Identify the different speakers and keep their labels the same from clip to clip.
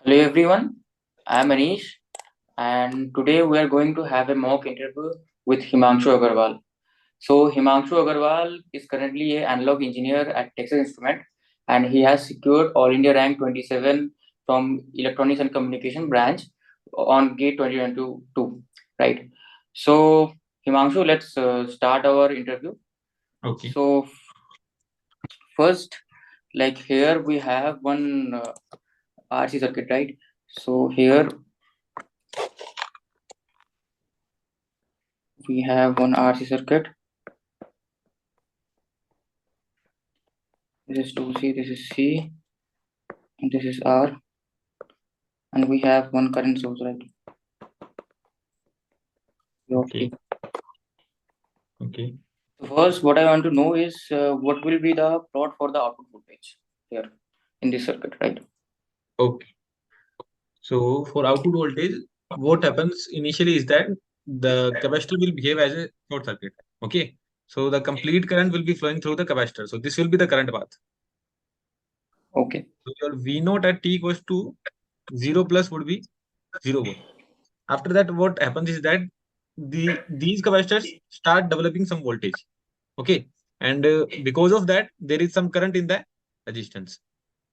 Speaker 1: Hello everyone, I am Anish and today we are going to have a mock interview with Himanshu Agarwal. So Himanshu Agarwal is currently an analog engineer at Texas Instrument and he has secured All India rank 27 from Electronics and Communication branch on GATE 2022, right? So Himanshu, let's start our interview.
Speaker 2: Okay.
Speaker 1: So first, like here we have one RC circuit, right? So here we have one RC circuit. This is 2C, this is C, and this is R, and we have one current source, right?
Speaker 2: Okay.
Speaker 1: T.
Speaker 2: Okay.
Speaker 1: So first, what I want to know is what will be the plot for the output voltage here in this circuit, right?
Speaker 2: Okay. So for output voltage, what happens initially is that the capacitor will behave as a short circuit. Okay. So the complete current will be flowing through the capacitor. So this will be the current path.
Speaker 1: Okay.
Speaker 2: So your V naught at t equals to 0 plus would be 0 volt. After that, what happens is that these capacitors start developing some voltage. Okay. And because of that, there is some current in the resistance.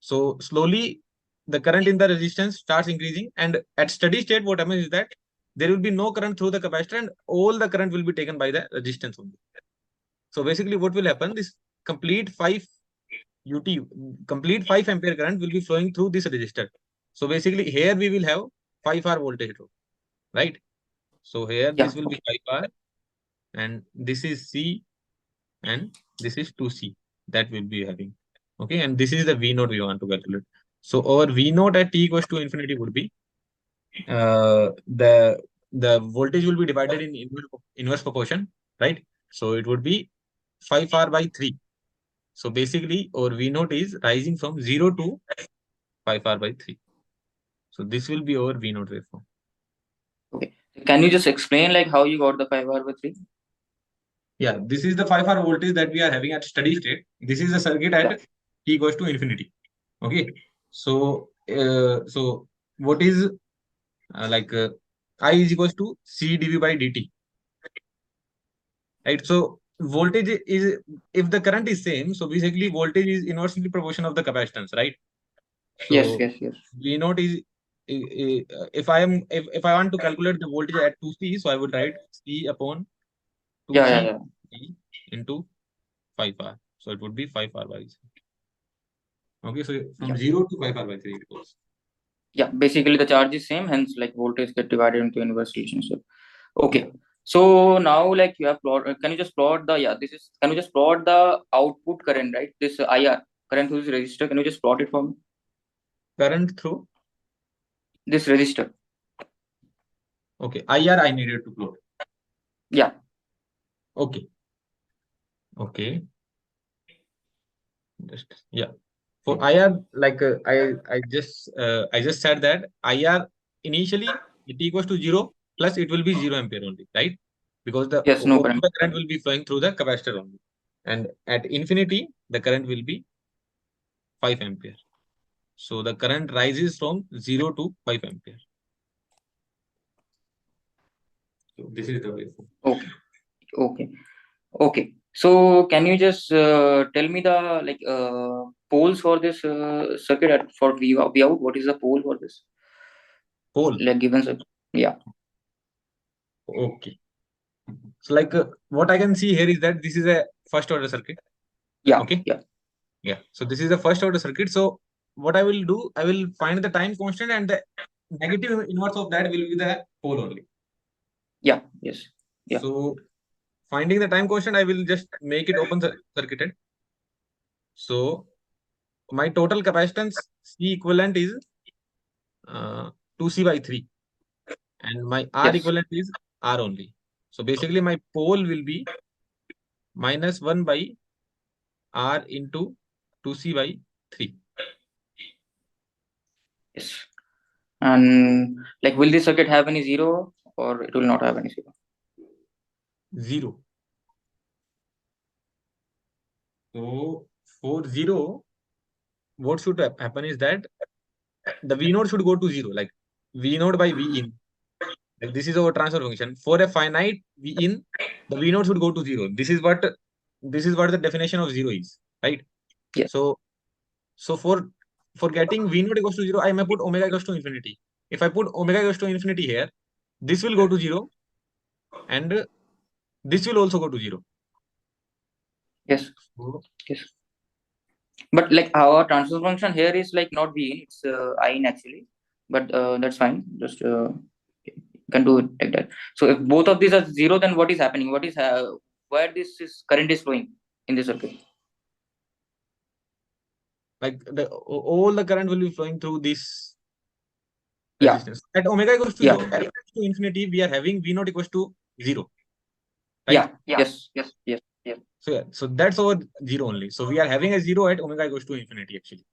Speaker 2: So slowly the current in the resistance starts increasing, and at steady state, what happens is that there will be no current through the capacitor, and all the current will be taken by the resistance only. So basically, what will happen? This complete 5 UT, complete 5 ampere current will be flowing through this resistor. So basically, here we will have 5R voltage drop, right? So here
Speaker 1: Yeah.
Speaker 2: this will be
Speaker 1: Okay.
Speaker 2: 5R, and this is C, and this is 2C that will be having. Okay, and this is the V naught we want to calculate. So our V naught at t equals to infinity would be uh, the the voltage will be divided in inverse proportion, right? So it would be 5R by 3. So basically our V naught is rising from 0 to 5R by 3. So this will be our V naught waveform.
Speaker 1: Okay. Can you just explain like how you got the 5R/3?
Speaker 2: Yeah, this is the 5R voltage that we are having at steady state. This is the circuit at
Speaker 1: Yeah.
Speaker 2: t equals to infinity. Okay. So what is like I is equals to C dV by dt, right? So voltage is, if the current is same, so basically voltage is inversely proportional of the capacitance, right?
Speaker 1: Yes.
Speaker 2: So
Speaker 1: Yes. Yes.
Speaker 2: V naught is if I want to calculate the voltage at 2C, so I would write C upon
Speaker 1: Yeah. Yeah.
Speaker 2: 2C
Speaker 1: Yeah.
Speaker 2: into 5R. So it would be 5R by 3. Okay, so from
Speaker 1: Yeah.
Speaker 2: 0 to 5R by 3 it goes.
Speaker 1: Yeah. Basically, the charge is same, hence like voltage get divided into inverse relationship.
Speaker 2: Yeah.
Speaker 1: Okay. So now like you have plot. Can you just plot the this is can you just plot the output current, right? This IR current through this resistor. Can you just plot it for me?
Speaker 2: Current through,
Speaker 1: This resistor.
Speaker 2: okay, IR I needed to plot.
Speaker 1: Yeah.
Speaker 2: Okay. Okay. Just, yeah. For IR, like I just said that IR initially it equals to 0 plus it will be 0 ampere only, right? Because the
Speaker 1: Yes. No
Speaker 2: all
Speaker 1: current.
Speaker 2: the current will be flowing through the capacitor only. And at infinity, the current will be 5 ampere. So the current rises from 0 to 5 ampere. So this is the waveform.
Speaker 1: Okay. Okay. Okay. So can you just tell me the like poles for this circuit for V out? What is the pole for this
Speaker 2: Pole.
Speaker 1: like given circuit? Yeah.
Speaker 2: Okay. So like what I can see here is that this is a first order circuit.
Speaker 1: Yeah.
Speaker 2: Okay.
Speaker 1: Yeah.
Speaker 2: Yeah. So this is the first order circuit. So what I will do, I will find the time constant, and the negative inverse of that will be the pole only.
Speaker 1: Yeah. Yes. Yeah.
Speaker 2: So finding the time constant, I will just make it open circuited. So my total capacitance C equivalent is 2C by 3, and my R
Speaker 1: Yes.
Speaker 2: equivalent is R only. So basically my pole will be minus 1 by R into 2C by 3.
Speaker 1: Yes. And like, will this circuit have any zero or it will not have any zero?
Speaker 2: 0. So for 0, what should happen is that the V naught should go to 0, like V naught by V in. Like this is our transfer function. For a finite V in, the V naught should go to 0. This is what the definition of 0 is, right?
Speaker 1: Yeah.
Speaker 2: So for getting V naught equals to 0, I may put omega equals to infinity. If I put omega equals to infinity here, this will go to 0, and this will also go to 0.
Speaker 1: Yes.
Speaker 2: So,
Speaker 1: Yes. But like our transfer function here is like not V in, it's I in actually. But that's fine. Just you can do it like that. So if both of these are zero, then what is happening? What is where this is current is flowing in this circuit?
Speaker 2: like all the current will be flowing through this
Speaker 1: Yeah.
Speaker 2: resistance. At omega equals to
Speaker 1: Yeah.
Speaker 2: 0, at to infinity, we are having V naught equals to 0,
Speaker 1: Yeah.
Speaker 2: right?
Speaker 1: Yes. Yes. Yes. Yes.
Speaker 2: So yeah, so that's our 0 only. So we are having a 0 at omega equals to infinity actually.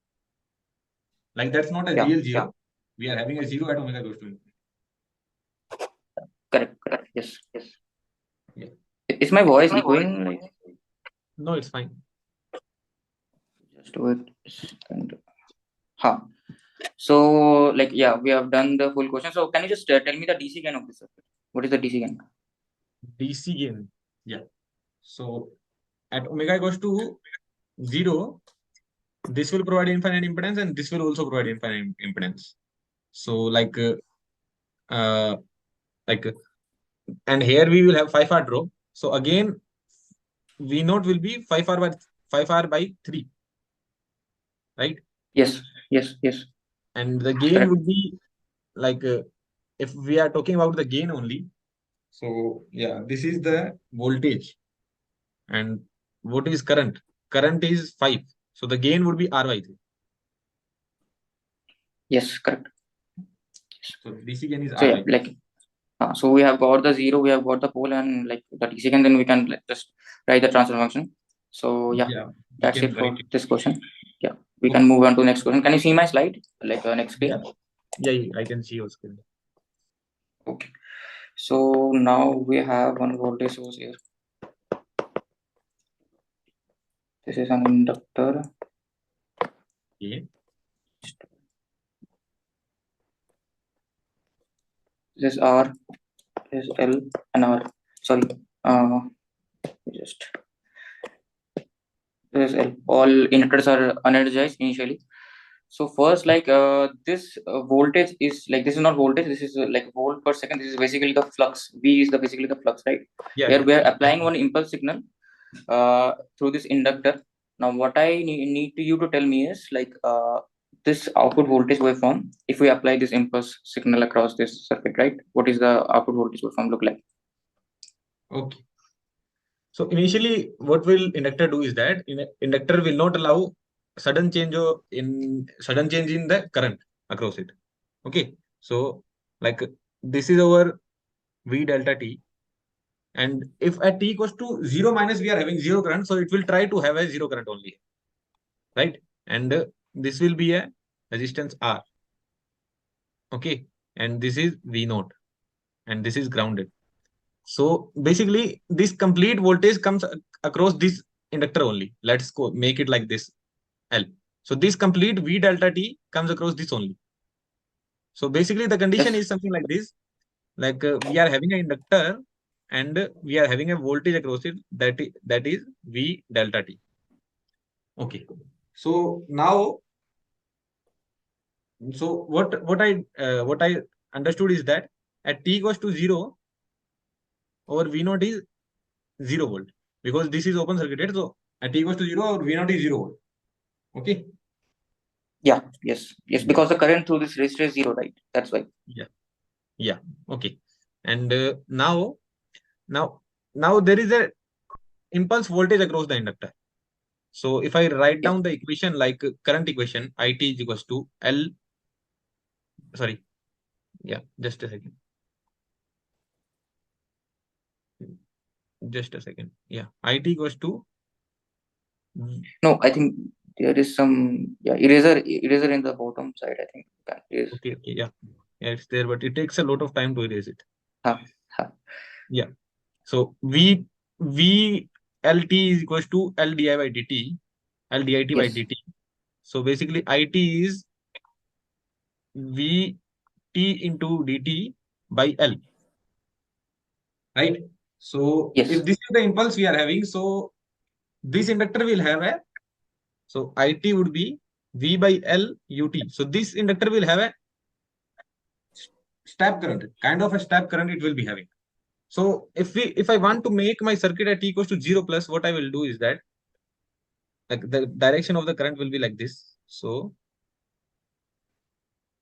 Speaker 2: Like that's not a
Speaker 1: Yeah.
Speaker 2: real 0. We are having a 0 at omega equals to infinity.
Speaker 1: Correct. Correct. Yes. Yes.
Speaker 2: Yeah.
Speaker 1: Is my voice echoing? Like,
Speaker 2: No, it's fine.
Speaker 1: just wait. And huh. So like yeah, we have done the full question. So can you just tell me the DC gain of this circuit? What is the DC gain?
Speaker 2: DC gain. Yeah. So at omega equals to 0, this will provide infinite impedance and this will also provide infinite impedance. So uh, like and here we will have 5R drop. So again, V naught will be 5R by 3, right?
Speaker 1: Yes. Yes. Yes.
Speaker 2: And the gain
Speaker 1: Correct.
Speaker 2: would be like if we are talking about the gain only. So yeah, this is the voltage. And what is current? Current is 5. So the gain would be R by 3.
Speaker 1: Yes. Correct.
Speaker 2: So DC gain is
Speaker 1: So
Speaker 2: R
Speaker 1: yeah,
Speaker 2: by 3.
Speaker 1: like so we have got the zero, we have got the pole, and like the DC gain. Then we can like, just write the transfer function. So yeah,
Speaker 2: Yeah, we
Speaker 1: that's
Speaker 2: can
Speaker 1: it for
Speaker 2: write it.
Speaker 1: this question. Yeah, we can
Speaker 2: Okay.
Speaker 1: move on to next question. Can you see my slide? Like next screen.
Speaker 2: Yeah, I can see your screen.
Speaker 1: Okay. So now we have one voltage source here. This is an inductor.
Speaker 2: Okay.
Speaker 1: This is R, this is L, and R. Sorry. Just this is L. All inductors are unenergized initially. So first, like this voltage is like, this is not voltage. This is like volt per second. This is basically the flux. V is the basically the flux, right?
Speaker 2: Yeah,
Speaker 1: Here
Speaker 2: yeah.
Speaker 1: we are applying one impulse signal through this inductor. Now what I need to you to tell me is like this output voltage waveform. If we apply this impulse signal across this circuit, right? What is the output voltage waveform look like?
Speaker 2: Okay. So initially, what will inductor do is that inductor will not allow sudden change in the current across it. Okay. So like this is our V delta T. And if at T equals to 0 minus, we are having 0 current. So it will try to have a 0 current only. Right. And this will be a resistance R. Okay. And this is V naught. And this is grounded. So basically, this complete voltage comes across this inductor only. Let's go make it like this L. So this complete V delta T comes across this only. So basically, the condition
Speaker 1: Yes.
Speaker 2: is something like this. Like we are having an inductor and we are having a voltage across it that is V delta T. Okay. So now, so what I understood is that at T equals to 0, our V naught is 0 volt because this is open circuited. So at T equals to 0, our V naught is 0 volt. Okay.
Speaker 1: Yeah. Yes. Yes.
Speaker 2: Yeah.
Speaker 1: Because the current through this resistor is zero, right? That's why.
Speaker 2: Yeah. Yeah. Okay. And now there is a impulse voltage across the inductor. So if I write
Speaker 1: Yes.
Speaker 2: down the equation like current equation, IT is equals to L. Sorry. Yeah. Just a second. Just a second. Yeah. IT equals to.
Speaker 1: No, I think there is some eraser in the bottom side. I think that is.
Speaker 2: Okay. Okay. Yeah. Yeah. It's there, but it takes a lot of time to erase it.
Speaker 1: Ha, ha.
Speaker 2: Yeah. So V LT is equals to LDI by dt, LDIT by
Speaker 1: Yes.
Speaker 2: dt. So basically IT is Vt into dt by L, right? So
Speaker 1: Yes.
Speaker 2: if this is the impulse we are having, so this inductor will have a, so it would be V by L ut. So this inductor will have a step current, kind of a step current it will be having. So if I want to make my circuit at t equals to 0 plus, what I will do is that, like, the direction of the current will be like this. So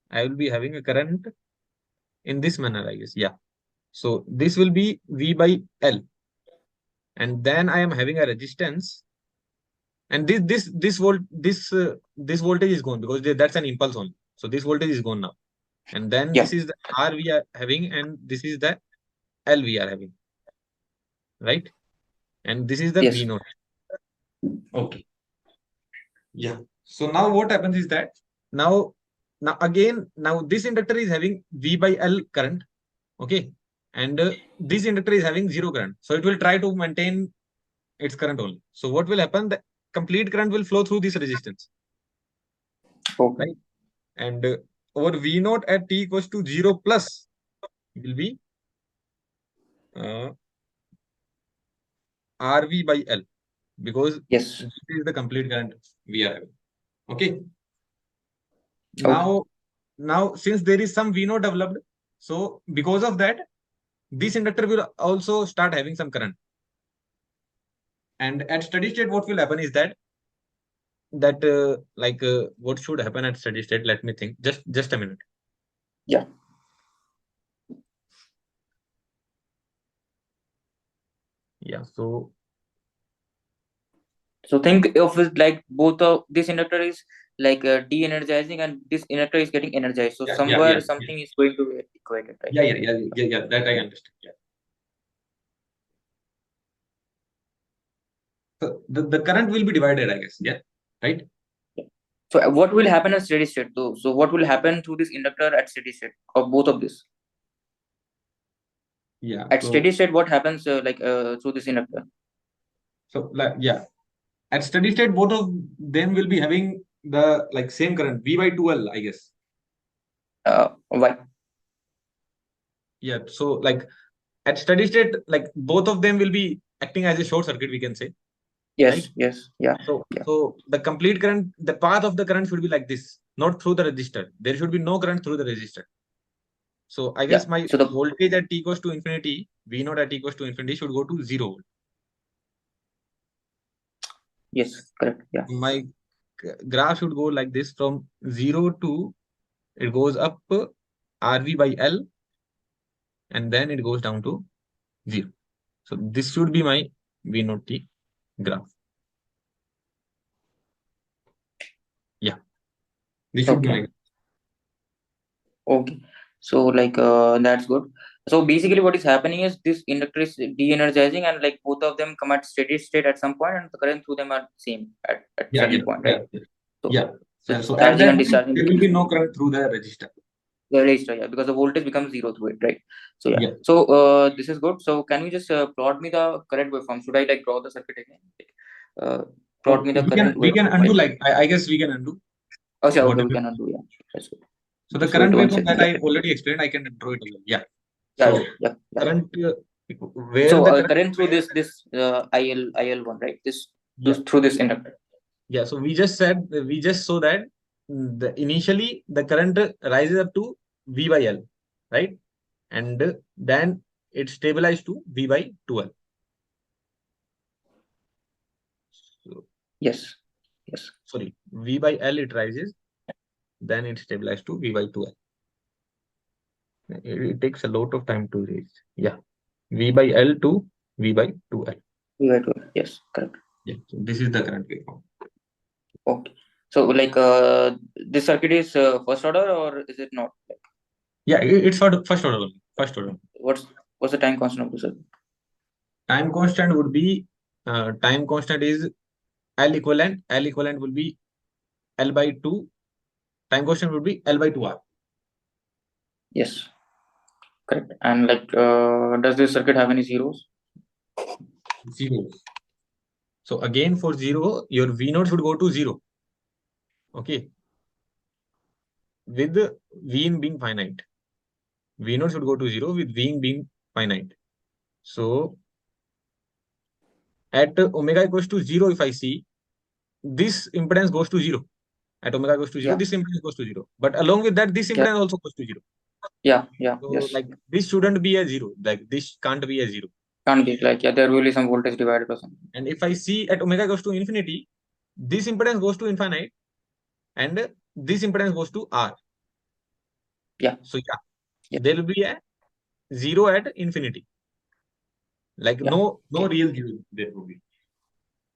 Speaker 2: I will be having a current in this manner, I guess. Yeah. So this will be V by L. And then I am having a resistance. And this voltage is gone because that's an impulse only. So this voltage is gone now. And then
Speaker 1: Yeah.
Speaker 2: this is the R we are having, and this is the L we are having. Right? And this is the
Speaker 1: Yes.
Speaker 2: V naught. Okay. Yeah. So now what happens is that now this inductor is having V by L current. Okay. And this inductor is having zero current. So it will try to maintain its current only. So what will happen? The complete current will flow through this resistance.
Speaker 1: Okay.
Speaker 2: Right? And our V naught at t equals to 0 plus will be RV by L, because
Speaker 1: Yes.
Speaker 2: this is the complete current we are having. Okay.
Speaker 1: Okay.
Speaker 2: Now since there is some V naught developed, so because of that, this inductor will also start having some current. And at steady state, what will happen is that what should happen at steady state? Let me think. Just a minute.
Speaker 1: Yeah.
Speaker 2: Yeah. So
Speaker 1: think of it like both of this inductor is like de-energizing and this inductor is getting energized. So somewhere something is going to be equated, right?
Speaker 2: Yeah. That I understand. Yeah. So the current will be divided, I guess. Yeah. Right.
Speaker 1: Yeah. So what will happen at steady state though? So what will happen to this inductor at steady state or both of this?
Speaker 2: Yeah.
Speaker 1: At
Speaker 2: So
Speaker 1: steady state, what happens through this inductor?
Speaker 2: yeah. At steady state, both of them will be having the same current V by 2L, I guess.
Speaker 1: Why?
Speaker 2: Yeah. So at steady state, both of them will be acting as a short circuit, we can say.
Speaker 1: Yes.
Speaker 2: Right?
Speaker 1: Yes. Yeah.
Speaker 2: So
Speaker 1: Yeah.
Speaker 2: so the complete current, the path of the current should be like this, not through the resistor. There should be no current through the resistor. So I guess
Speaker 1: Yeah.
Speaker 2: my
Speaker 1: So the
Speaker 2: voltage at t equals to infinity, V naught at t equals to infinity should go to 0 volt.
Speaker 1: yes, correct. Yeah.
Speaker 2: My graph should go like this from 0 to, it goes up RV by L, and then it goes down to 0. So this should be my V naught t graph. Yeah. This should be my.
Speaker 1: Okay. So that's good. So basically what is happening is this inductor is de-energizing and like both of them come at steady state at some point and the current through them are same at certain point, right?
Speaker 2: So at
Speaker 1: charging
Speaker 2: that
Speaker 1: and
Speaker 2: point,
Speaker 1: discharging
Speaker 2: there will be no current through the resistor.
Speaker 1: the resistor, yeah, because the voltage becomes zero through it, right? So yeah.
Speaker 2: Yeah.
Speaker 1: So this is good. So can you just plot me the current waveform? Should I draw the circuit again? Plot me the current
Speaker 2: We can
Speaker 1: waveform.
Speaker 2: undo, I guess we can undo.
Speaker 1: Oh, sure. Okay, we
Speaker 2: Whatever.
Speaker 1: can undo. Yeah, that's good.
Speaker 2: So the
Speaker 1: Just
Speaker 2: current
Speaker 1: wait one
Speaker 2: waveform
Speaker 1: second.
Speaker 2: that
Speaker 1: Yeah.
Speaker 2: I already explained, I can draw it again. Yeah.
Speaker 1: Yeah.
Speaker 2: So
Speaker 1: Yeah.
Speaker 2: current, where
Speaker 1: So
Speaker 2: the current.
Speaker 1: current through this IL1, right?
Speaker 2: Yeah.
Speaker 1: Through this inductor.
Speaker 2: Yeah. So we just saw that initially the current rises up to V by L, right? And then it stabilized to V by 2L. So,
Speaker 1: Yes. Yes.
Speaker 2: sorry, V by L it rises, then it stabilizes to V by 2L. It takes a lot of time to reach. Yeah. V by L to V by 2L.
Speaker 1: V by 2L. Yes, correct.
Speaker 2: Yeah. So this is the current waveform.
Speaker 1: Okay. So this circuit is first order or is it not?
Speaker 2: Yeah, it's first order only. First order.
Speaker 1: What's the time constant of the circuit?
Speaker 2: Time constant would be time constant is L equivalent. L equivalent will be L by 2. Time constant would be L by 2R.
Speaker 1: Yes, correct. And does this circuit have any zeros?
Speaker 2: Zeros. So again for 0, your V naught should go to 0. Okay. with V in being finite. V0 should go to 0 with V in being finite. So at omega equals to 0, if I see, this impedance goes to 0. At omega goes to 0,
Speaker 1: Yeah.
Speaker 2: this impedance goes to 0. But along with that, this
Speaker 1: Yeah.
Speaker 2: impedance also goes to 0.
Speaker 1: Yeah. Yeah.
Speaker 2: So
Speaker 1: Yes.
Speaker 2: like this shouldn't be a 0. Like this can't be a 0.
Speaker 1: Can't be like, yeah, there will be some voltage divided or something.
Speaker 2: And if I see at omega goes to infinity, this impedance goes to infinite and this impedance goes to R.
Speaker 1: Yeah.
Speaker 2: So yeah,
Speaker 1: Yeah.
Speaker 2: there will be a 0 at infinity. Like
Speaker 1: Yeah.
Speaker 2: no
Speaker 1: Okay.
Speaker 2: real 0 there will be.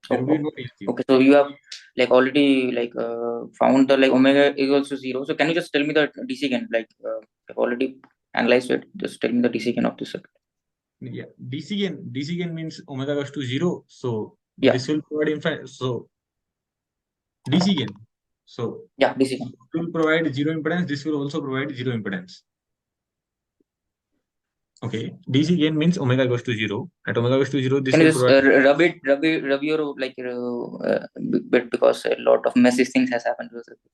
Speaker 2: There
Speaker 1: Oh,
Speaker 2: will be
Speaker 1: oh.
Speaker 2: no real 0.
Speaker 1: Okay. So you have like already like found the like omega is also 0. So can you just tell me the DC gain? Like I've already analyzed it. Just tell me the DC gain of this circuit.
Speaker 2: Yeah, DC gain means omega goes to 0. So
Speaker 1: Yeah.
Speaker 2: this will provide infinite. So DC gain. So
Speaker 1: Yeah. DC gain.
Speaker 2: it will provide 0 impedance. This will also provide 0 impedance. Okay. DC gain means omega goes to 0. At omega goes to 0, this
Speaker 1: Can you
Speaker 2: will
Speaker 1: just
Speaker 2: provide.
Speaker 1: rub your like bit because a lot of messy things has happened to the circuit.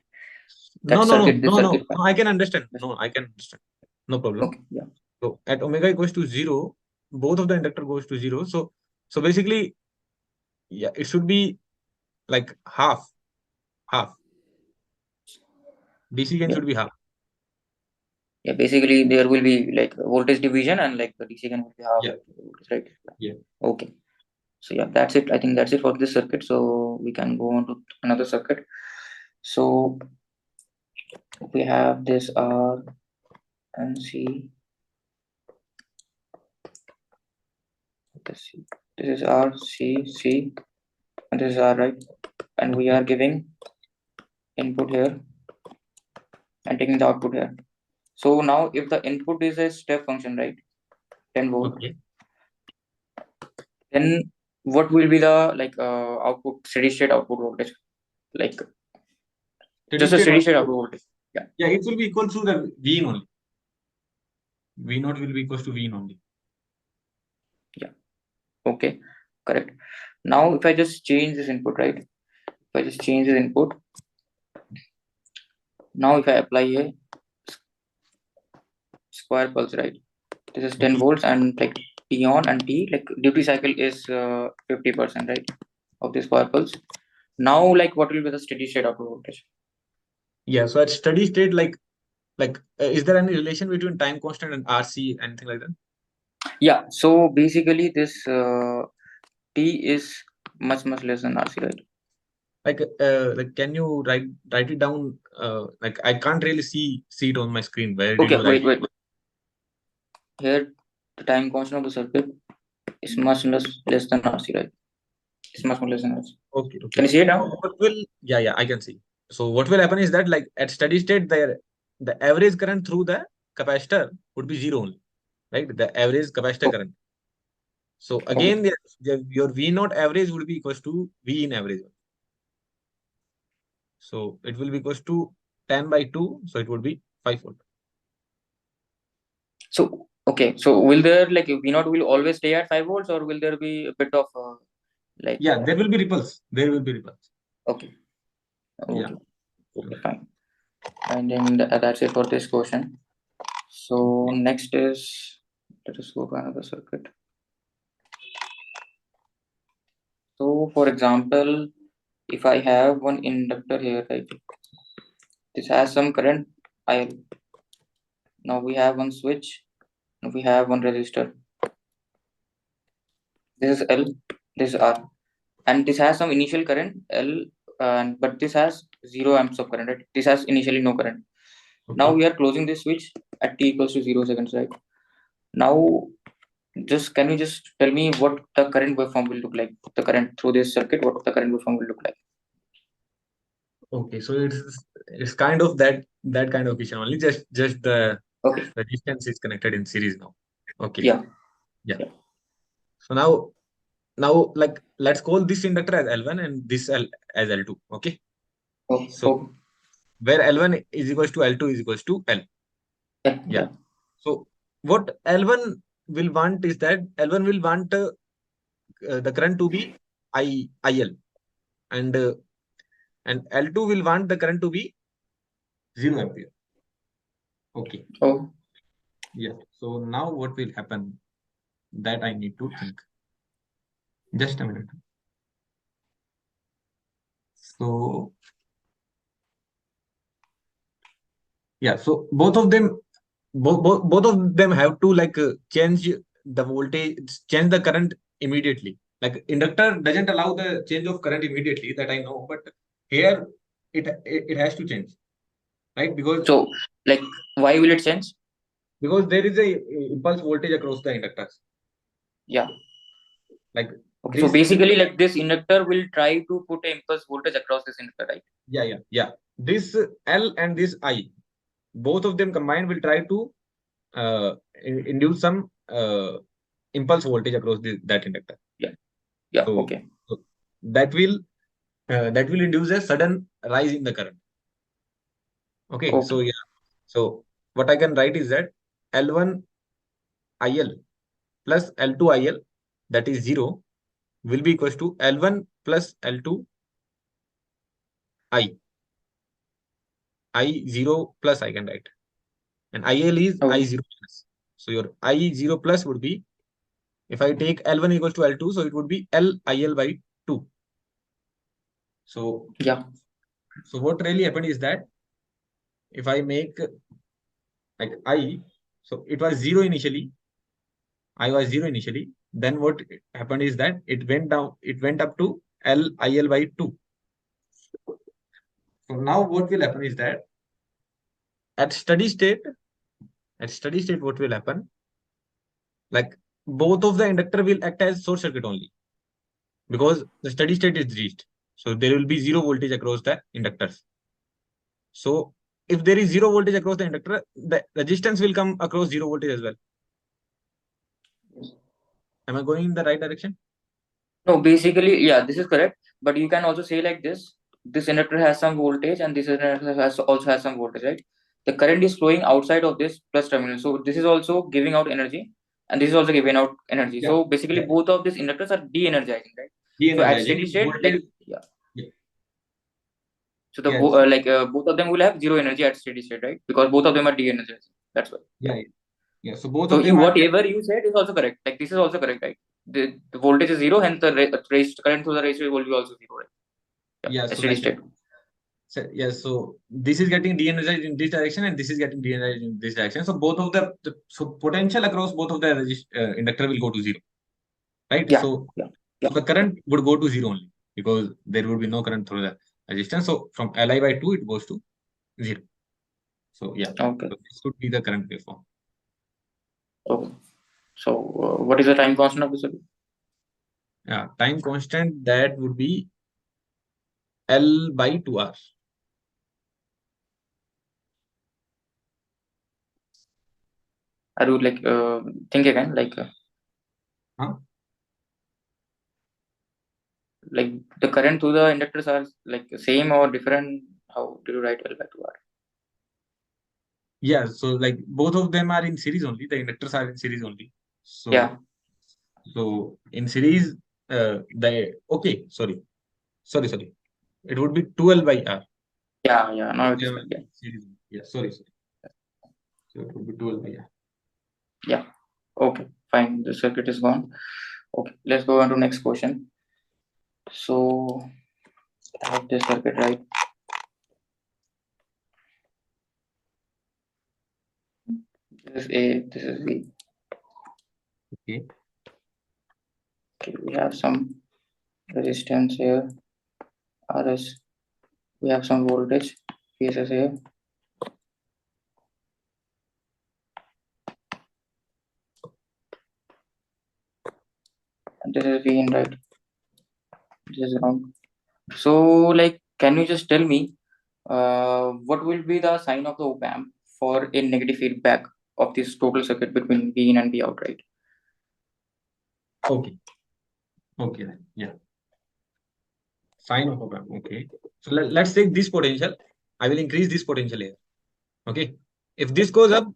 Speaker 1: That circuit, this circuit.
Speaker 2: No. I can understand. No, I can understand. No problem.
Speaker 1: Okay. Yeah.
Speaker 2: So at omega equals to 0, both of the inductor goes to 0. So basically, yeah, it should be like half. DC gain
Speaker 1: Yeah.
Speaker 2: should be half.
Speaker 1: Yeah. Basically, there will be like voltage division and like the DC gain will be half.
Speaker 2: Yeah.
Speaker 1: Like, voltage, right?
Speaker 2: Yeah.
Speaker 1: Okay. So yeah, that's it. I think that's it for this circuit. So we can go on to another circuit. So we have this R and C. Let's see. This is R, C, C, and this is R, right? And we are giving input here and taking the output here. So now if the input is a step function, right? 10 volt,
Speaker 2: Okay.
Speaker 1: then what will be the like output steady state output voltage? Like
Speaker 2: Steady
Speaker 1: just a
Speaker 2: state
Speaker 1: steady state
Speaker 2: output.
Speaker 1: output voltage. Yeah.
Speaker 2: Yeah, it will be equal to the V in only. V0 will be equals to V in only.
Speaker 1: Yeah. Okay. Correct. Now if I just change this input, right? If I just change this input, now if I apply a square pulse, right? This is 10
Speaker 2: Okay.
Speaker 1: volts and like T on and T like duty cycle is 50%, right? Of this square pulse. Now like what will be the steady state output voltage?
Speaker 2: Yeah. So at steady state, is there any relation between time constant and RC, anything like that?
Speaker 1: Yeah. So basically this T is much less than RC, right?
Speaker 2: Like can you write it down? Like I can't really see it on my screen. Where did
Speaker 1: Okay.
Speaker 2: you write?
Speaker 1: Wait. Here the time constant of the circuit is much less than RC, right? It's much more less than RC.
Speaker 2: Okay.
Speaker 1: Can
Speaker 2: Okay.
Speaker 1: you see it now?
Speaker 2: So what will? Yeah, I can see. So what will happen is that like at steady state, the average current through the capacitor would be 0 only, right? The average capacitor
Speaker 1: Oh,
Speaker 2: current. So
Speaker 1: okay.
Speaker 2: again, your V0 average would be equals to V in average. So it will be equals to 10 by 2. So it would be 5 volt.
Speaker 1: So okay. So will there like V not will always stay at 5 volts or will there be a bit of like
Speaker 2: Yeah, there will be ripples. There will be ripples.
Speaker 1: okay.
Speaker 2: Yeah.
Speaker 1: Okay. Okay, fine. And then that's it for this question. So next is let us go to another circuit. So for example, if I have one inductor here, right? This has some current IL. Now we have one switch. Now we have one resistor. This is L. This is R. And this has some initial current L, but this has 0 amps of current. Right? This has initially no current. Now
Speaker 2: Okay.
Speaker 1: we are closing this switch at t equals to 0 seconds, right? Now just can you just tell me what the current waveform will look like? The current through this circuit, what the current waveform will look like?
Speaker 2: Okay. So it's kind of that kind of equation only. Just
Speaker 1: Okay.
Speaker 2: the distance is connected in series now. Okay.
Speaker 1: Yeah.
Speaker 2: Yeah.
Speaker 1: Yeah.
Speaker 2: So now like let's call this inductor as L1 and this as L2. Okay.
Speaker 1: Oh,
Speaker 2: So
Speaker 1: oh.
Speaker 2: where L1 is equals to L2 is equals to L.
Speaker 1: Yeah.
Speaker 2: Yeah.
Speaker 1: Yeah.
Speaker 2: So what L1 will want is that L1 will want the current to be IL and L2 will want the current to be 0 ampere. Okay.
Speaker 1: Oh,
Speaker 2: Yeah. So now what will happen? That I need to think. Just a minute. So yeah. So both of them have to like change the voltage, change the current immediately. Like inductor doesn't allow the change of current immediately, that I know, but here it has to change, right?
Speaker 1: so like why will it change?
Speaker 2: Because there is a impulse voltage across the inductors.
Speaker 1: Yeah.
Speaker 2: Like
Speaker 1: Okay. So
Speaker 2: this,
Speaker 1: basically, like this inductor will try to put a impulse voltage across this inductor, right?
Speaker 2: yeah. This L and this I, both of them combined will try to induce some impulse voltage across that inductor.
Speaker 1: Yeah. Yeah.
Speaker 2: So,
Speaker 1: Okay.
Speaker 2: so that will induce a sudden rise in the current. Okay, so
Speaker 1: Okay.
Speaker 2: yeah, so what I can write is that L1 IL plus L2 IL, that is 0, will be equals to L1 plus L2 I0 plus I can write, and IL is
Speaker 1: Oh,
Speaker 2: I0 plus. So your I0 plus would be, if I take L1 equals to L2, so it would be LIL by 2. So,
Speaker 1: yeah.
Speaker 2: so what really happened is that if I make like so it was 0 initially, I was 0 initially. Then what happened is that it went down, it went up to LIL by 2. So now what will happen is that at steady state, what will happen? Like both of the inductor will act as short circuit only, because the steady state is reached. So there will be zero voltage across the inductors. So if there is zero voltage across the inductor, the resistance will come across zero voltage as well. Am I going in the right direction?
Speaker 1: No, basically, yeah, this is correct. But you can also say like this: this inductor has some voltage, and this inductor also has some voltage, right? The current is flowing outside of this plus terminal, so this is also giving out energy, and this is also giving out energy.
Speaker 2: Yeah.
Speaker 1: So basically,
Speaker 2: Yeah.
Speaker 1: both of these inductors are de-energizing, right? So at
Speaker 2: De-energizing
Speaker 1: steady state,
Speaker 2: voltage.
Speaker 1: like yeah,
Speaker 2: Yeah.
Speaker 1: so the
Speaker 2: Yes.
Speaker 1: both of them will have zero energy at steady state, right? Because both of them are de-energizing. That's why.
Speaker 2: Yeah. Yeah. So both
Speaker 1: So
Speaker 2: of them are.
Speaker 1: whatever you said is also correct. Like this is also correct, right? The voltage is zero, hence the current through the ratio will be also zero, right? Yeah,
Speaker 2: Yeah.
Speaker 1: at
Speaker 2: So
Speaker 1: steady
Speaker 2: like,
Speaker 1: state.
Speaker 2: so this is getting de-energized in this direction, and this is getting de-energized in this direction. So both of the so potential across both of the inductor will go to zero, right?
Speaker 1: Yeah,
Speaker 2: So
Speaker 1: yeah,
Speaker 2: so
Speaker 1: yeah.
Speaker 2: the current would go to zero only, because there would be no current through the resistance. So from Li by 2, it goes to 0. So yeah,
Speaker 1: Okay.
Speaker 2: so this would be the current waveform.
Speaker 1: Okay. So what is the time constant of this?
Speaker 2: Yeah, time constant, that would be L by 2R.
Speaker 1: Are you like think again
Speaker 2: Huh?
Speaker 1: like the current through the inductors are like same or different? How do you write L by 2R?
Speaker 2: Yeah, so like both of them are in series only. The inductors are in series only.
Speaker 1: Yeah,
Speaker 2: So in series, okay, sorry. It would be 2L by R.
Speaker 1: yeah. Now it
Speaker 2: They
Speaker 1: is
Speaker 2: are
Speaker 1: correct. Yeah,
Speaker 2: in series. Yeah, sorry. So it would be 12 by R.
Speaker 1: yeah. Okay, fine. The circuit is gone. Okay, let's go on to next question. So I have this circuit right. This is A, this is B.
Speaker 2: Okay.
Speaker 1: Okay, we have some resistance here, RS. We have some voltage, PSS here. And this is V in right. This is ground. So, like, can you just tell me what will be the sign of the op amp for a negative feedback of this total circuit between V in and V out, right?
Speaker 2: Okay. Okay. Yeah. Sign of op amp. Okay. So let's take this potential. I will increase this potential here. Okay. If this goes up,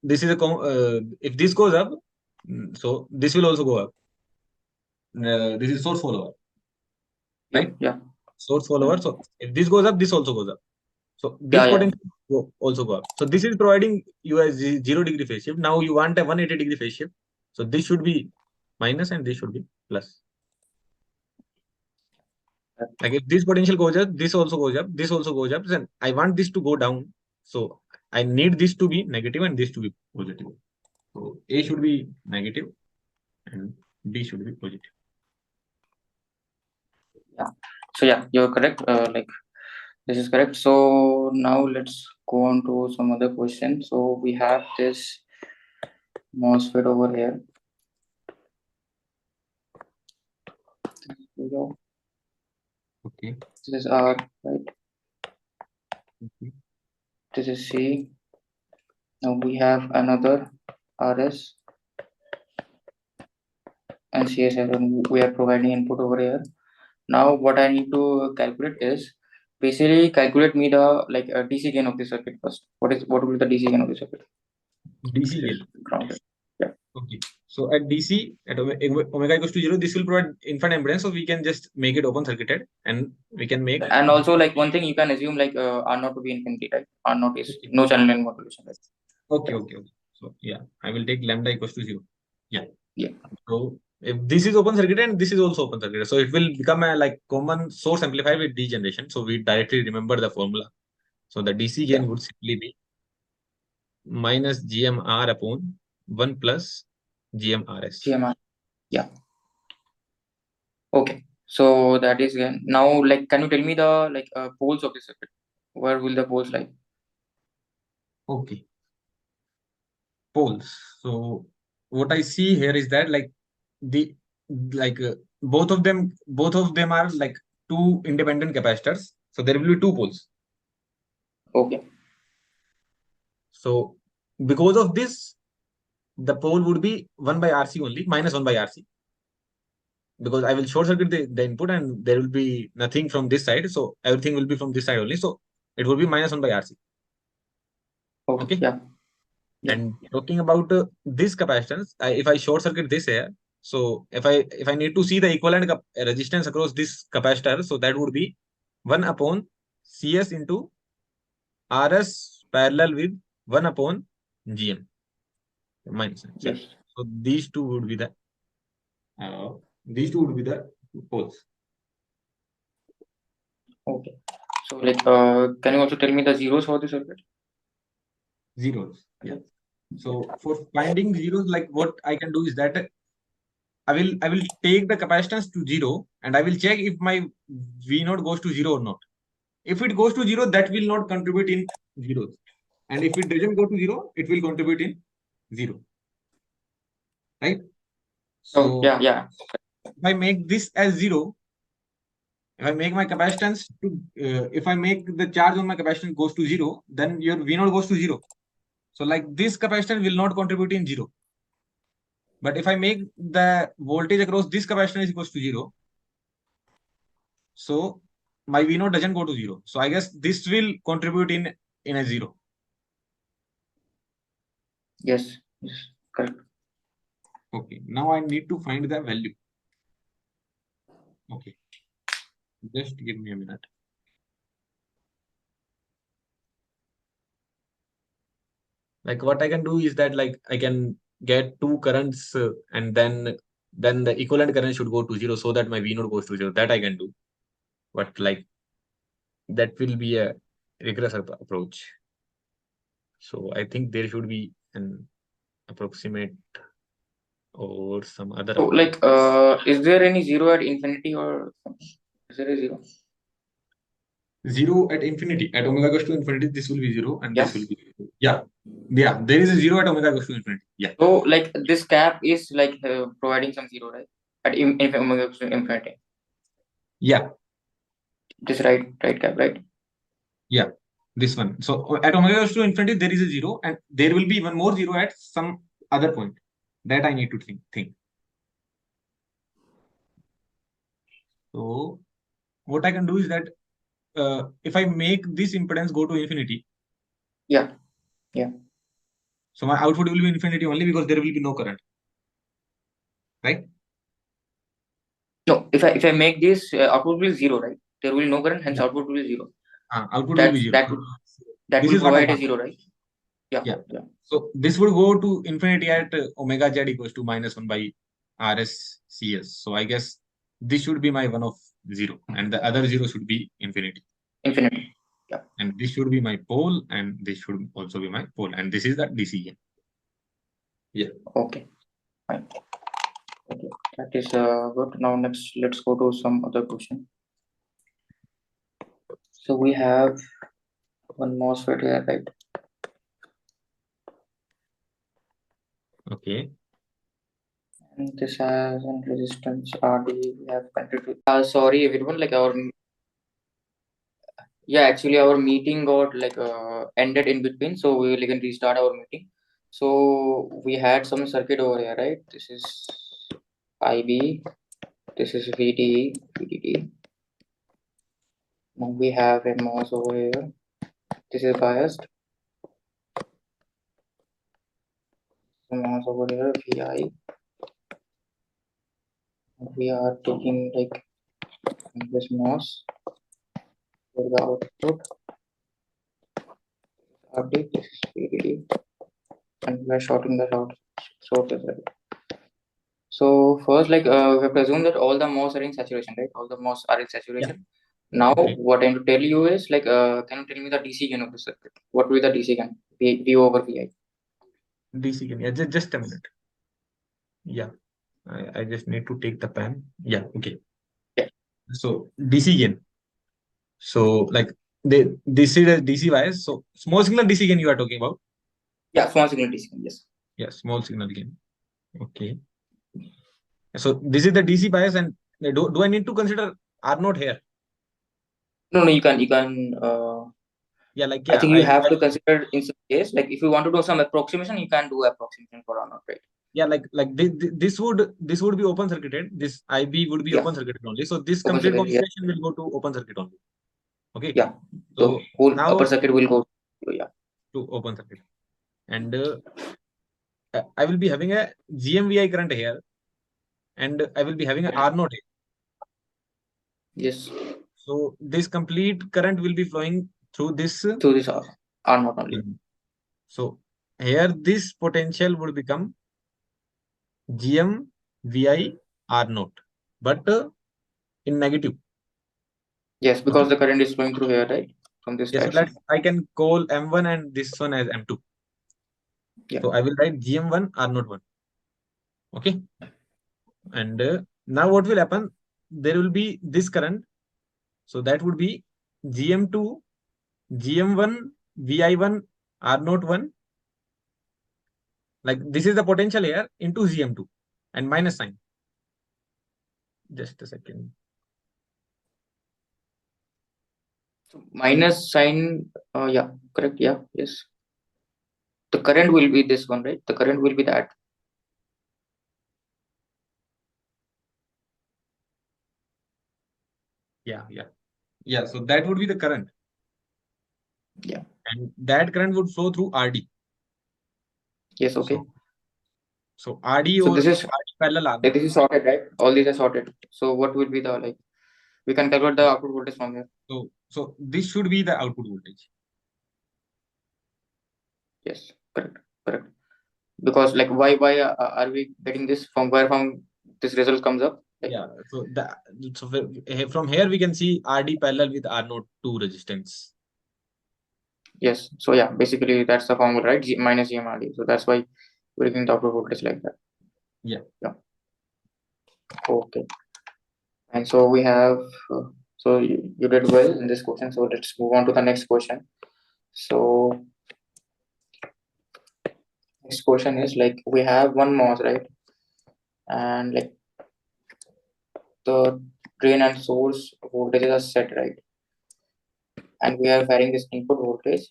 Speaker 2: this is if this goes up, so this will also go up. This is source follower,
Speaker 1: Yeah,
Speaker 2: right?
Speaker 1: yeah.
Speaker 2: Source follower. So if this goes up, this also goes up. So this
Speaker 1: Yeah, yeah.
Speaker 2: potential also go up. So this is providing you a 0 degree phase shift. Now you want a 180-degree phase shift. So this should be minus and this should be plus. Like if this potential goes up, this also goes up, this also goes up, then I want this to go down. So I need this to be negative and this to be positive. So A should be negative and B should be positive.
Speaker 1: Yeah. So yeah, you're correct. Like this is correct. So now let's go on to some other question. So we have this MOSFET over here. Here we go.
Speaker 2: Okay.
Speaker 1: This is R, right?
Speaker 2: Okay.
Speaker 1: This is C. Now we have another RS and CSL, and we are providing input over here. Now what I need to calculate is basically calculate me the like DC gain of the circuit first. What will be the DC gain of the circuit?
Speaker 2: DC
Speaker 1: This is
Speaker 2: gain.
Speaker 1: grounded. Yeah.
Speaker 2: Okay. So at DC, at omega equals to 0, this will provide infinite impedance. So we can just make it open circuited and we can make.
Speaker 1: And also like one thing you can assume like R naught to be infinity, right? R naught is
Speaker 2: Okay.
Speaker 1: no channel in modulation, right?
Speaker 2: Okay,
Speaker 1: Yeah.
Speaker 2: okay, okay. So yeah, I will take lambda equals to 0. Yeah.
Speaker 1: Yeah.
Speaker 2: So if this is open circuit and this is also open circuit, so it will become a like common source amplifier with degeneration. So we directly remember the formula. So the DC gain
Speaker 1: Yeah.
Speaker 2: would simply be minus GMR upon 1 plus GMRS.
Speaker 1: GMR. Yeah. Okay. So that is again. Now like can you tell me the like poles of the circuit? Where will the poles lie?
Speaker 2: Okay. Poles. So what I see here is that like the like both of them are like two independent capacitors. So there will be two poles.
Speaker 1: Okay.
Speaker 2: So because of this, the pole would be 1 by RC only, minus 1 by RC. Because I will short circuit the input and there will be nothing from this side. So everything will be from this side only. So it will be minus 1 by RC.
Speaker 1: Okay.
Speaker 2: Okay.
Speaker 1: Yeah. Yeah.
Speaker 2: And talking about this capacitance, if I short circuit this here, so if I need to see the equivalent resistance across this capacitor, so that would be 1 upon CS into RS parallel with 1 upon GM minus.
Speaker 1: Yes.
Speaker 2: So these two would be the poles.
Speaker 1: Okay. So like can you also tell me the zeros for the circuit?
Speaker 2: Zeros. Yeah. So for finding zeros, like what I can do is that I will take the capacitance to 0 and I will check if my V0 goes to 0 or not. If it goes to 0, that will not contribute in zeros. And if it doesn't go to 0, it will contribute in 0. Right? So
Speaker 1: yeah, yeah.
Speaker 2: if I make this as 0, if I make my capacitance to, if I make the charge on my capacitance goes to 0, then your V0 goes to 0. So like this capacitance will not contribute in 0. But if I make the voltage across this capacitance equals to 0, so my V0 doesn't go to 0. So I guess this will contribute in a 0.
Speaker 1: Yes. Yes. Correct.
Speaker 2: Okay. Now I need to find the value. Okay. Just give me a minute. Like what I can do is that like I can get two currents and then the equivalent current should go to 0 so that my V0 goes to 0. That I can do. But like that will be a rigorous approach. So I think there should be an approximate or some other
Speaker 1: So
Speaker 2: approach.
Speaker 1: like is there any zero at infinity or something? Is there a zero?
Speaker 2: 0 at infinity. At omega goes to infinity, this will be 0 and
Speaker 1: Yeah.
Speaker 2: this will be 0. Yeah. Yeah. There is a 0 at omega goes to infinity. Yeah.
Speaker 1: So like this cap is like providing some zero, right? At omega goes to infinity.
Speaker 2: Yeah.
Speaker 1: This right cap, right?
Speaker 2: Yeah. This one. So at omega goes to infinity, there is a 0 and there will be one more 0 at some other point. That I need to think. So what I can do is that if I make this impedance go to infinity.
Speaker 1: Yeah. Yeah.
Speaker 2: So my output will be infinity only because there will be no current. Right?
Speaker 1: No, if I make this output will be zero, right? There will be no current, hence output will be zero.
Speaker 2: Output will be 0.
Speaker 1: That
Speaker 2: This
Speaker 1: will
Speaker 2: is what I
Speaker 1: provide a
Speaker 2: want.
Speaker 1: 0, right? Yeah.
Speaker 2: So this would go to infinity at omega z equals to -1 by rs cs. So I guess this should be my 1 of 0, and the other 0 should be infinity.
Speaker 1: Infinity. Yeah.
Speaker 2: And this should be my pole, and this should also be my pole, and this is the DC gain. Yeah.
Speaker 1: Okay. Fine. Okay. That is good. Now next, let's go to some other question. So we have one MOSFET here, right?
Speaker 2: Okay.
Speaker 1: And this has an resistance RD. We have connected to. Sorry everyone, like actually our meeting got like ended in between, so we will again restart our meeting. So we had some circuit over here, right? This is IB, this is VDE, VDD. Now we have a MOS over here. This is biased. The MOS over here, VI. We are taking like this MOS for the output. RD, this is VDD, and we are shorting the source as well. So first, like we presume that all the MOS are in saturation, right? All the MOS are in saturation. Yeah. Now, okay. What I'm to tell you is like, can you tell me the DC gain of the circuit? What will be the DC gain? V over VI.
Speaker 2: DC gain. Yeah, just a minute. Yeah, I just need to take the pen. Yeah. Okay.
Speaker 1: Yeah.
Speaker 2: So DC gain. So like this is a DC bias. So small signal DC gain you are talking about?
Speaker 1: Yeah, small signal DC gain. Yes.
Speaker 2: Yeah, small signal gain. Okay. So this is the DC bias, and do I need to consider R naught here?
Speaker 1: No, you can.
Speaker 2: Yeah, like
Speaker 1: I think you have to consider in some case, like if you want to do some approximation, you can do approximation for R naught, right?
Speaker 2: Yeah, like this would be open circuited. This IB would be open circuited only. So this
Speaker 1: open
Speaker 2: complete configuration will go to open circuit only. Okay.
Speaker 1: Yeah. So whole upper circuit will go
Speaker 2: to open circuit, and I will be having a GMVI current here, and I will be having an R naught here.
Speaker 1: Yes.
Speaker 2: So this complete current will be flowing through this
Speaker 1: R naught only.
Speaker 2: So here this potential would become GMVI R naught, but in negative.
Speaker 1: Yes, because the current is flowing through here, right? From this direction.
Speaker 2: So I can call M1 and this one as M2. Yeah. So I will write GM1 R naught 1. Okay. And now what will happen? There will be this current. So that would be GM2, GM1, VI1, R naught 1. Like this is the potential here into GM2 and minus sign. Just a second.
Speaker 1: So minus sign, yeah, correct. Yeah, yes. The current will be this one, right? The current will be that.
Speaker 2: Yeah. So that would be the current.
Speaker 1: Yeah.
Speaker 2: And that current would flow through RD.
Speaker 1: Yes. Okay.
Speaker 2: So RD
Speaker 1: so
Speaker 2: or
Speaker 1: this is
Speaker 2: RD parallel.
Speaker 1: This is sorted, right? All these are sorted. So what will be the like? We can calculate the output voltage from here.
Speaker 2: So this should be the output voltage.
Speaker 1: Yes, correct. Because like why are we getting this from this result comes up?
Speaker 2: Like, yeah. So from here we can see RD parallel with R naught 2 resistance.
Speaker 1: Yes. So yeah, basically that's the formula, right? Minus GMRD. So that's why we're getting the output voltage like that.
Speaker 2: Yeah.
Speaker 1: Okay. And so we have. So you did well in this question. So let's move on to the next question. So next question is like we have one MOS, right? And like the drain and source voltages are set, right? And we are varying this input voltage,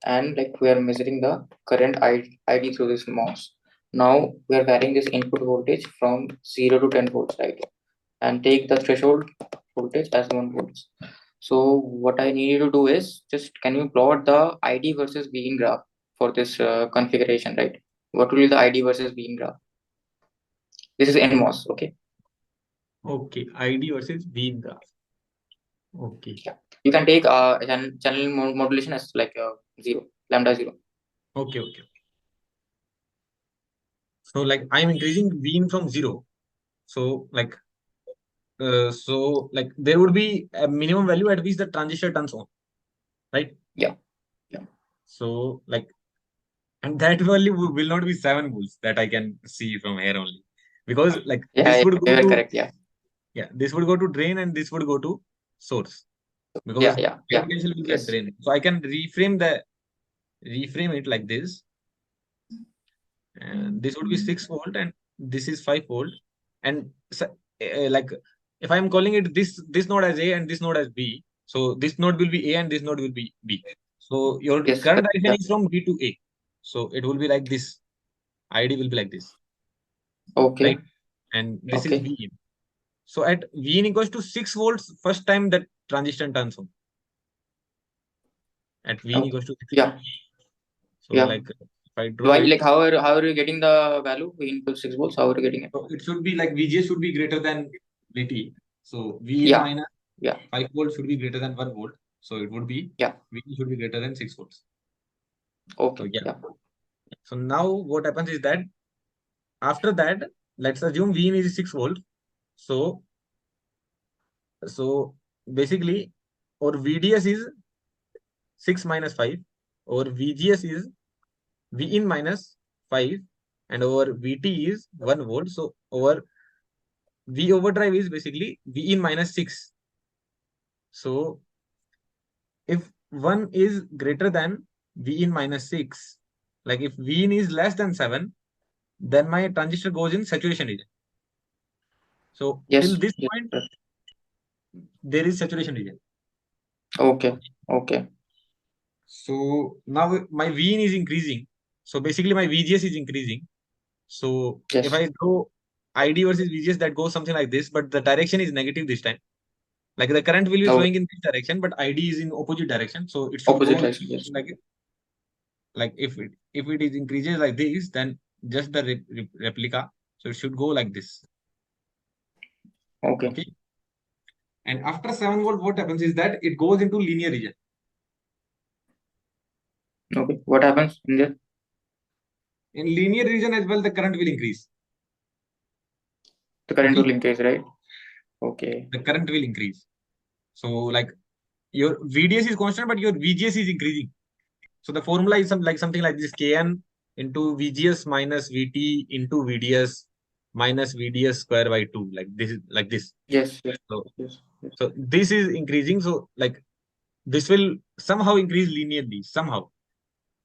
Speaker 1: and like we are measuring the current ID through this MOS. Now we are varying this input voltage from 0 to 10 volts, right? And take the threshold voltage as 1 volts. So what I need you to do is just can you plot the ID versus Vin graph for this configuration, right? What will be the ID versus Vin graph? This is NMOS, okay?
Speaker 2: Okay, ID versus Vin graph. Okay.
Speaker 1: Yeah. you can take channel modulation as like 0, lambda 0.
Speaker 2: Okay. So like I'm increasing V in from 0. So like there would be a minimum value at which the transistor turns on, right?
Speaker 1: Yeah.
Speaker 2: So like, and that value will not be 7 volts that I can see from here only, because like this would go
Speaker 1: you are
Speaker 2: to
Speaker 1: correct.
Speaker 2: this would go to drain and this would go to source, because
Speaker 1: Yeah.
Speaker 2: potential will be at
Speaker 1: Yes.
Speaker 2: drain. So I can reframe it like this, and this would be 6 volt and this is 5 volt, and so, like if I'm calling it this node as A and this node as B, so this node will be A and this node will be B. So your
Speaker 1: Yes.
Speaker 2: current direction
Speaker 1: Yeah.
Speaker 2: is from B to A, so it will be like this. ID will be like this,
Speaker 1: Okay.
Speaker 2: right? And this is V in. So at V in equals to 6 volts, first time that transistor turns on. At V in equals to 6
Speaker 1: Yeah.
Speaker 2: volts. So
Speaker 1: Yeah.
Speaker 2: like if I draw
Speaker 1: Why,
Speaker 2: it,
Speaker 1: like how are you getting the value V equals 6 volts? How are you getting it?
Speaker 2: so it should be like VGS should be greater than VT. So V in
Speaker 1: Yeah.
Speaker 2: minus 5 volts should be greater than 1 volt. So it would be VT should be greater than 6 volts.
Speaker 1: Okay.
Speaker 2: So so now what happens is that after that, let's assume V in is 6 volt. So basically, or VDS is 6 minus 5, or VGS is V in minus 5, and our VT is 1 volt. So our V overdrive is basically V in minus 6. So if 1 is greater than V in minus 6, like if V in is less than 7, then my transistor goes in saturation region. So till this point, there is saturation region.
Speaker 1: Okay.
Speaker 2: So now my V in is increasing. So basically my VGS is increasing. So if I draw ID versus VGS, that goes something like this, but the direction is negative this time. Like the current will be flowing in this direction, but ID is in opposite direction. So it should
Speaker 1: Opposite
Speaker 2: go
Speaker 1: direction. Yes.
Speaker 2: like if it is increases like this, then just the replica. So it should go like this.
Speaker 1: Okay.
Speaker 2: And after 7 volt, what happens is that it goes into linear region.
Speaker 1: Okay. What happens in there?
Speaker 2: In linear region as well, the current will increase.
Speaker 1: The current will increase, right? Okay.
Speaker 2: The current will increase. So like your VDS is constant, but your VGS is increasing. So the formula is something like this: Kn into VGS minus VT into VDS minus VDS square by 2. Like this.
Speaker 1: Yes.
Speaker 2: So this is increasing. So like this will somehow increase linearly. Somehow.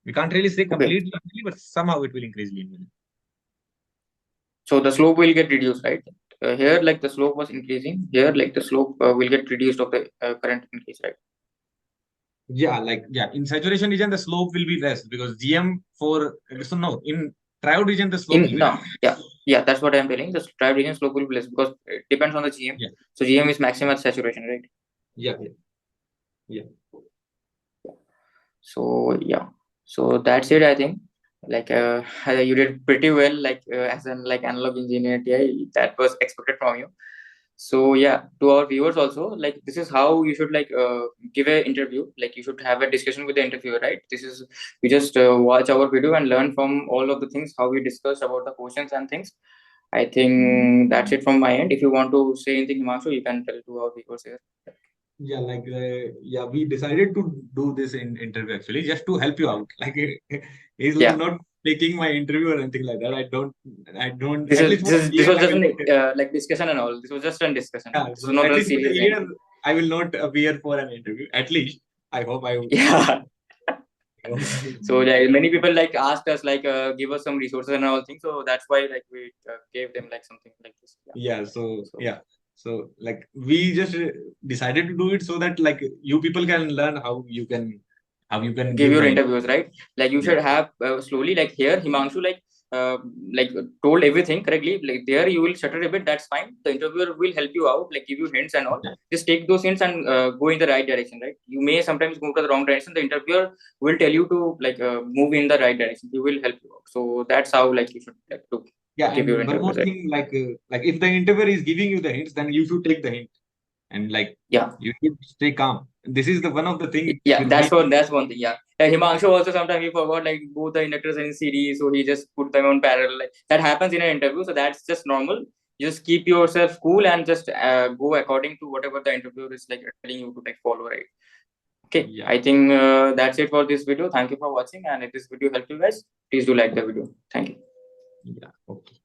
Speaker 2: We can't really say completely, but somehow it will increase linearly.
Speaker 1: So the slope will get reduced, right? Here, like the slope was increasing. Here, like the slope will get reduced of the current increase, right?
Speaker 2: In saturation region, the slope will be less because GM for in triode region the slope will be less.
Speaker 1: That's what I'm telling. The triode region slope will be less because it depends on the GM. So GM is maximum at saturation, right? So that's it, I think. Like you did pretty well, like as an like analog engineer. That was expected from you. So to our viewers also, like this is how you should like give an interview. Like you should have a discussion with the interviewer, right? This is, you just watch our video and learn from all of the things how we discussed about the questions and things. I think that's it from my end. If you want to say anything, Himanshu, you can tell to our viewers here.
Speaker 2: We decided to do this in interview actually just to help you out. Like he's like not taking my interview or anything like that. I don't.
Speaker 1: This was just like discussion and all. This was just a discussion. This was not
Speaker 2: at
Speaker 1: a
Speaker 2: least
Speaker 1: serious
Speaker 2: year, I will not appear for an interview. At least I hope I will.
Speaker 1: So like many people like asked us like give us some resources and all things. So that's why like we gave them like something like this.
Speaker 2: So like we just decided to do it so that like you people can learn how you can
Speaker 1: give your interviews, right? Like you should have slowly, like here Himanshu like told everything correctly. Like there you will stutter a bit, that's fine. The interviewer will help you out, like give you hints and all. Just take those hints and go in the right direction, right? You may sometimes go to the wrong direction. The interviewer will tell you to like move in the right direction. He will help you out. So that's how like you should like do.
Speaker 2: And one more thing, like if the interviewer is giving you the hints, then you should take the hint and like you should stay calm. this is the one of the thing.
Speaker 1: Yeah,
Speaker 2: with
Speaker 1: that's
Speaker 2: me.
Speaker 1: one thing. Yeah, Himanshu also sometimes he forgot like both the inductors are in series, so he just put them on parallel. Like that happens in an interview, so that's just normal. Just keep yourself cool and just go according to whatever the interviewer is like telling you to like follow, right? Okay,
Speaker 2: Yeah.
Speaker 1: I think that's it for this video. Thank you for watching, and if this video helped you guys, please do like the video. Thank you.
Speaker 2: Yeah. Okay.